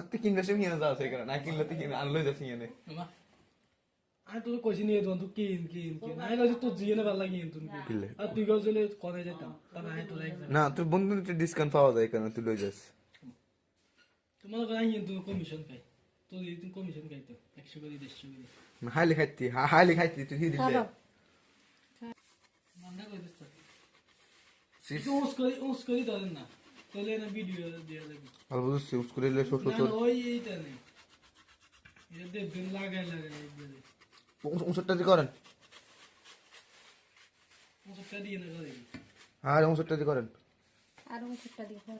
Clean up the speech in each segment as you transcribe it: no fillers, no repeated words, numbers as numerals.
তুই কিনলে সে কিনে যাও সেখানে না কিনলে তুই কিনে আনলে যাচ্ছি কিনে আমি তোকে কইছি নিয়ে তোমার তুই কিন আমি কইছি তোর জিয়ে না ভালো লাগে তুমি কিনলে আর তুই গজলে করে যেতাম তারপর আমি তোর একজন না তুই বন্ধু ডিসকাউন্ট পাওয়া যায় কেন তুই লই যাস তোমার কাছে কিন্তু কমিশন পাই তোর তুমি কমিশন খাইতো 100 করে 150 করে হাইলি খাইতি হাইলি খাইতি তুই দিলে মান্ডা কইছিস তো সিস তুই ওস করি ধরেন না তোলে না ভিডিও দিয়ে লাগবে আর বুঝছিস ইউজ করে দিলে ছোট না ছোট ওই এইটা নেই এটা দেখবেন লাগাই একবারে 59 দিয়ে করেন ওসবটা দিয়ে না করে আর 59 দিয়ে করেন আর ওষুধটা দিয়ে পরে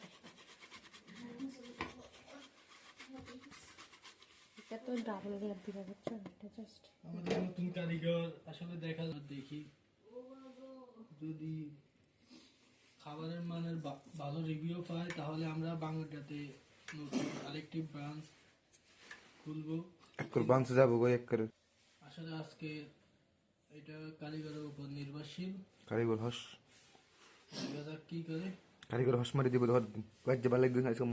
এটা তো ডাবল রেট দিবে বুঝছো এটা জাস্ট আমাদের নতুন কারিগর আসলে দেখি যদি খাবারের মানের ভালো রিভিউ পাই তাহলে আমরা বাংলাটাতে নতুন আরেকটি ব্রাঞ্চ খুলবো এক করে বাংসে যাবো গো এক করে আসলে আজকে এটা কারিগরের উপর নির্ভরশীল কারিগর হস দেখা যাক কি করে কারিগর হস মারি দিব ধর বাজ্যে ভালো একদিন আজকে